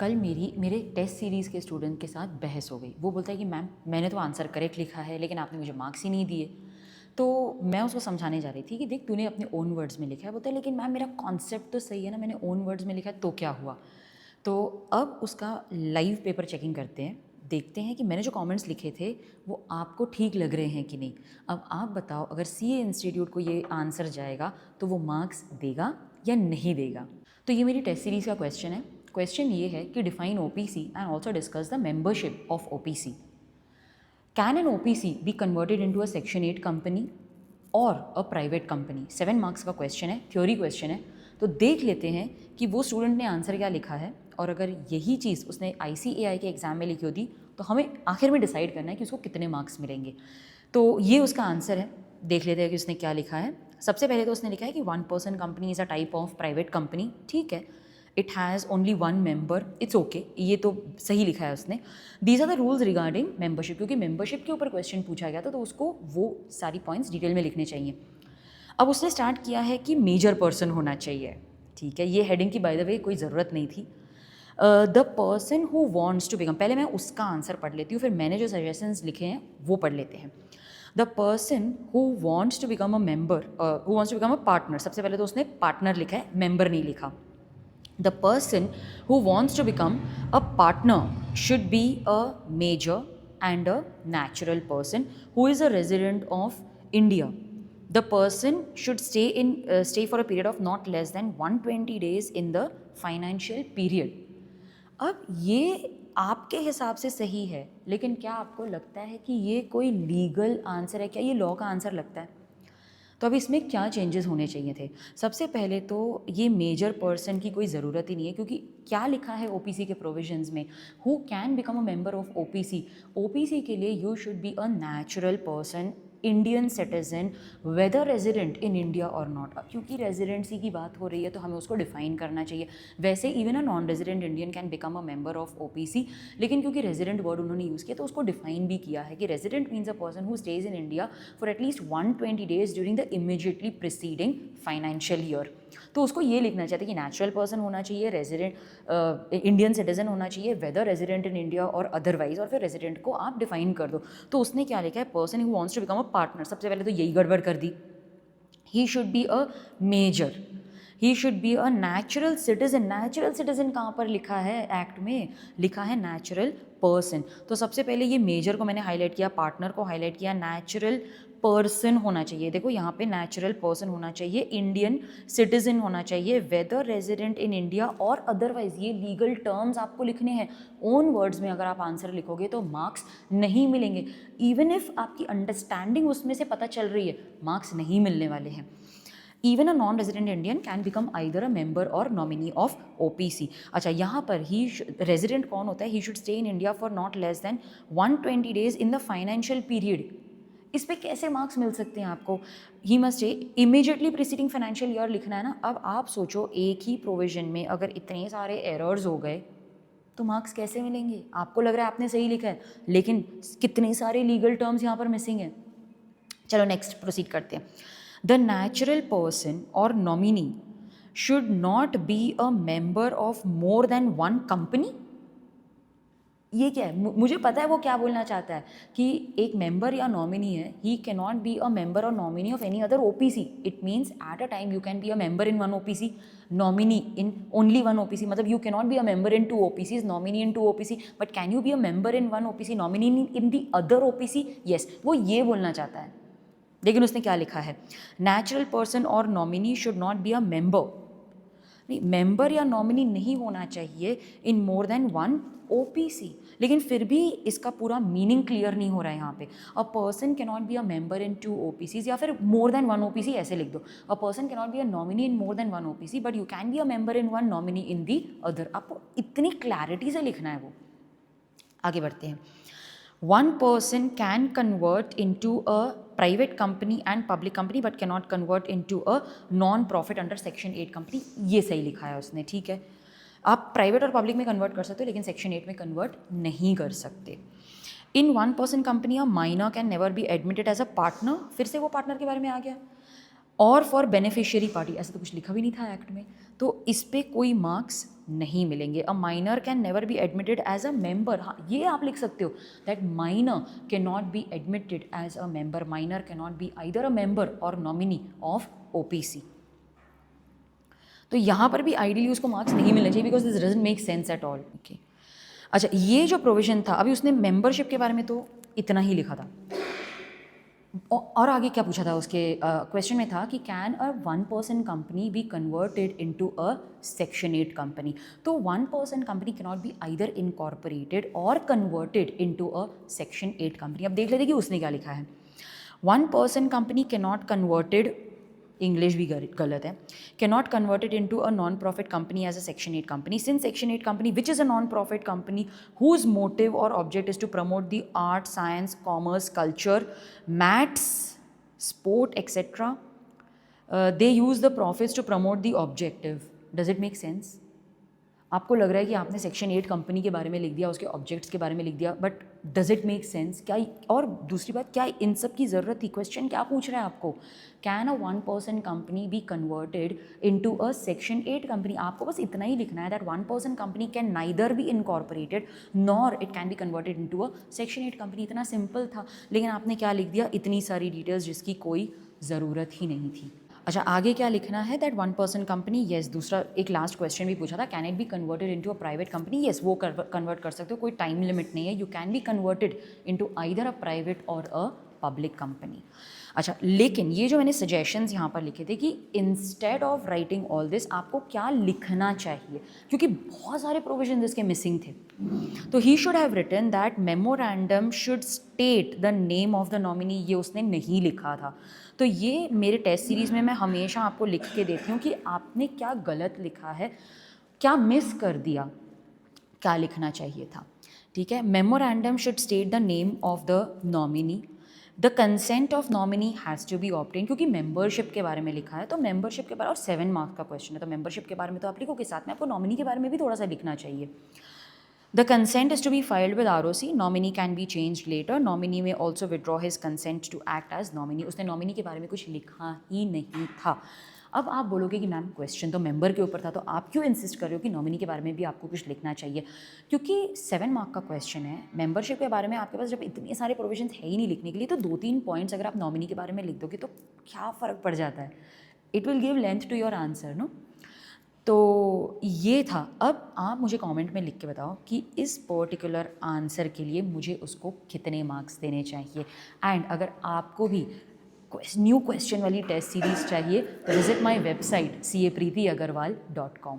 कल मेरे test series के स्टूडेंट के साथ बहस हो गई। वो बोलता है कि मैम मैंने तो आंसर करेक्ट लिखा है लेकिन आपने मुझे मार्क्स ही नहीं दिए। तो मैं उसको समझाने जा रही थी कि देख तूने अपने ओन वर्ड्स में लिखा है। बोलता है लेकिन मैम मेरा कॉन्सेप्ट तो सही है ना, मैंने ओन वर्ड्स में लिखा है तो क्या हुआ। तो अब उसका लाइव पेपर चेकिंग करते हैं, देखते हैं कि मैंने जो कमेंट्स लिखे थे वो आपको ठीक लग रहे हैं कि नहीं। अब आप बताओ, अगर सीए इंस्टीट्यूट को ये आंसर जाएगा तो वो मार्क्स देगा या नहीं देगा। तो ये मेरी टेस्ट सीरीज़ का क्वेश्चन है। क्वेश्चन ये है कि define OPC and also discuss the membership of OPC. Can an OPC B converted into a section 8 company और अ प्राइवेट कंपनी। 7 मार्क्स का क्वेश्चन है, थ्योरी क्वेश्चन है। तो देख लेते हैं कि वो स्टूडेंट ने आंसर क्या लिखा है, और अगर यही चीज़ उसने ICAI के एग्ज़ाम में लिखी होती तो हमें आखिर में डिसाइड करना है कि उसको कितने मार्क्स मिलेंगे। तो ये उसका आंसर है। देख लेते हैं कि उसने क्या लिखा है। सबसे पहले तो उसने लिखा है कि 1% company is a type of private company. ठीक है, it has only 1 member, it's okay, ये तो सही लिखा है उसने। These are the rules regarding membership, क्योंकि मेंबरशिप के ऊपर क्वेश्चन पूछा गया था तो उसको वो सारी पॉइंट्स डिटेल में लिखने चाहिए। अब उसने स्टार्ट किया है कि मेजर पर्सन होना चाहिए। ठीक है, ये हेडिंग की बाय द वे कोई ज़रूरत नहीं थी। The person who wants to become, पहले मैं उसका आंसर पढ़ लेती हूँ, फिर मैंने जो सजेशंस लिखे हैं वो पढ़ लेते हैं। The person who wants to become a member, who wants to become a partner, सबसे पहले तो उसने पार्टनर लिखा है, मेंबर नहीं लिखा। The person who wants to become a partner should be a major and a natural person who is a resident of India. The person should stay for a period of not less than 120 days in the financial period. अब ये आपके हिसाब से सही है, लेकिन क्या आपको लगता है कि ये कोई लीगल आंसर है? क्या ये लॉ का आंसर लगता है? तो अब इसमें क्या चेंजेस होने चाहिए थे? सबसे पहले तो ये मेजर पर्सन की कोई ज़रूरत ही नहीं है, क्योंकि क्या लिखा है ओपीसी के प्रोविजंस में, who can become a member of OPC. OPC के लिए you should be a natural person, Indian citizen, whether resident in India और नॉट। क्योंकि रेजिडेंसी की बात हो रही है तो हमें उसको डिफाइन करना चाहिए। वैसे even a non resident Indian can become a member of OPC, लेकिन क्योंकि रेजिडेंट वर्ड उन्होंने यूज़ किया तो उसको डिफाइन भी किया है कि resident means a person who stays in India for at least 120 days during the immediately preceding financial year. तो उसको ये लिखना चाहते कि नेचुरल पर्सन होना चाहिए, रेजिडेंट इंडियन सिटीजन होना चाहिए, वेदर रेजिडेंट इन इंडिया और अदरवाइज, और फिर रेजिडेंट को आप डिफाइन कर दो। तो उसने क्या लिखा है, person who wants to become a partner, सबसे पहले तो यही गड़बड़ कर दी। He should be a major, he should be a natural citizen. Natural citizen कहाँ पर लिखा है? एक्ट में लिखा है नेचुरल पर्सन। तो सबसे पहले ये मेजर को मैंने हाईलाइट किया, पार्टनर को हाईलाइट किया, नेचुरल पर्सन होना चाहिए। देखो यहाँ पे नेचुरल पर्सन होना चाहिए, इंडियन सिटीजन होना चाहिए, वेदर रेजिडेंट इन इंडिया और अदरवाइज। ये लीगल टर्म्स आपको लिखने हैं ओन वर्ड्स में। अगर आप आंसर लिखोगे तो मार्क्स नहीं मिलेंगे। इवन इफ आपकी अंडरस्टैंडिंग उसमें से पता चल रही है, मार्क्स नहीं मिलने वाले हैं। Even a non resident Indian can become either a member और नॉमिनी ऑफ ओपीसी। अच्छा, यहाँ पर ही रेजिडेंट कौन होता है? He should stay in India for not less than 120 days in the financial period. इस पे कैसे मार्क्स मिल सकते हैं आपको? He must stay immediately preceding financial year लिखना है ना। अब आप सोचो, एक ही प्रोविजन में अगर इतने सारे एरर्स हो गए तो मार्क्स कैसे मिलेंगे? आपको लग रहा है आपने सही लिखा है, लेकिन कितने सारे लीगल टर्म्स यहाँ पर मिसिंग हैं। चलो नेक्स्ट प्रोसीड करते हैं। द नेचुरल पर्सन और nominee should not be a member of more than 1 company. ये क्या है? मुझे पता है वो क्या बोलना चाहता है कि एक मेंबर या नॉमिनी है, he can not be a member और nominee of any other OPC. It means at a time you can be a member in 1 OPC, nominee in only 1 OPC. मतलब you can not be a member in 2 OPCs, nominee in 2 OPC, but can you be a member in 1 OPC, nominee in the other OPC? Yes, वो ये बोलना चाहता है। लेकिन उसने क्या लिखा है? नेचुरल पर्सन और nominee should not be a member. नहीं, मेंबर या नॉमिनी नहीं होना चाहिए इन मोर देन 1 ओपीसी। लेकिन फिर भी इसका पूरा मीनिंग क्लियर नहीं हो रहा है यहाँ पे। A person can not be a member in 2 ओपीसीज, या फिर मोर देन 1 ओपीसी ऐसे लिख दो। A person can not be a nominee in more than 1 OPC but you can be a member in 1 nominee in the other. आपको इतनी clarity से लिखना है वो। आगे बढ़ते हैं। 1 person can convert into a private company and public company but cannot convert into a non-profit under section 8 company। ये सही लिखा है उसने, ठीक है। आप प्राइवेट और पब्लिक में कन्वर्ट कर सकते हो, लेकिन सेक्शन 8 में कन्वर्ट नहीं कर सकते। In 1 person company a minor can never be admitted as a partner. फिर से वो पार्टनर के बारे में आ गया। और फॉर बेनिफिशियरी पार्टी, ऐसा तो कुछ लिखा भी नहीं था एक्ट में, तो इस पे कोई मार्क्स नहीं मिलेंगे। A minor can never be admitted as a member, हाँ ये आप लिख सकते हो that minor can not be admitted as a member, minor can not be either a member और नॉमिनी ऑफ ओपीसी। तो यहाँ पर भी आइडियली उसको मार्क्स नहीं मिलने चाहिए because this doesn't make sense at all. Okay, अच्छा ये जो प्रोविजन था, अभी उसने मेंबरशिप के बारे में तो इतना ही लिखा था, और आगे क्या पूछा था उसके क्वेश्चन में था कि can a 1% company be converted into a section 8 company. तो 1% company can not be either incorporated और converted into a section 8 company. अब देख लेते कि उसने क्या लिखा है। 1% company can not converted, English भी गलत है, cannot convert it into a non-profit company as a Section 8 company, since Section 8 company which is a non-profit company whose motive or object is to promote the art, science, commerce, culture, maths, sport, etc. They use the profits to promote the objective. Does it make sense? आपको लग रहा है कि आपने section 8 company के बारे में लिख दिया, उसके ऑब्जेक्ट्स के बारे में लिख दिया, but does it make sense क्या? और दूसरी बात, क्या इन सब की ज़रूरत थी? क्वेश्चन क्या पूछ रहा है आपको? Can a 1% company be converted into a section 8 company? आपको बस इतना ही लिखना है that 1% company can neither be incorporated nor it can be converted into a section 8 company. इतना सिंपल था, लेकिन आपने क्या लिख दिया? इतनी सारी डिटेल्स जिसकी कोई ज़रूरत ही नहीं थी। अच्छा आगे क्या लिखना है दैट 1% कंपनी, येस। दूसरा एक लास्ट क्वेश्चन भी पूछा था, can it be converted into a private company? Yes, वो कन्वर्ट कर सकते हो, कोई टाइम लिमिट नहीं है। You can B converted into either a private और अ पब्लिक कंपनी। अच्छा, लेकिन ये जो मैंने सजेशंस यहाँ पर लिखे थे कि instead of writing all this आपको क्या लिखना चाहिए, क्योंकि बहुत सारे प्रोविजन इसके मिसिंग थे। तो he should have written that memorandum should state the name of the nominee, ये उसने नहीं लिखा था। तो ये मेरे टेस्ट सीरीज़ में मैं हमेशा आपको लिख के देती हूँ कि आपने क्या गलत लिखा है, क्या मिस कर दिया, क्या लिखना चाहिए था। ठीक है, memorandum should state the name of the nominee, the consent of nominee has to be obtain, क्योंकि मेंबरशिप के बारे में लिखा है तो मेंबरशिप के बारे, और 7 मार्क्स का क्वेश्चन है तो मेंबरशिप के बारे में तो आप लिखो, के साथ में आपको नॉमिनी के बारे में भी थोड़ा सा लिखना चाहिए। The consent is to be filed with ROC. Nominee can be changed later. Nominee may also withdraw his consent to act as nominee. उसने नॉमिनी के बारे में कुछ लिखा ही नहीं था। अब आप बोलोगे कि मैम क्वेश्चन तो मेंबर के ऊपर था, तो आप क्यों इंसिस्ट कर रहे हो कि नॉमिनी के बारे में भी आपको कुछ लिखना चाहिए? क्योंकि 7 मार्क का क्वेश्चन है, मेंबरशिप के बारे में आपके पास जब इतने सारे प्रोविजन है ही नहीं लिखने के लिए, तो 2-3 पॉइंट्स अगर आप नॉमिनी के बारे में लिख दोगे तो क्या फ़र्क पड़ जाता है? It will give length to your answer, no? तो ये था। अब आप मुझे कमेंट में लिख के बताओ कि इस पर्टिकुलर आंसर के लिए मुझे उसको कितने मार्क्स देने चाहिए। एंड अगर आपको भी न्यू क्वेश्चन वाली टेस्ट सीरीज़ चाहिए तो विजिट माय वेबसाइट capreetyagarwal.com।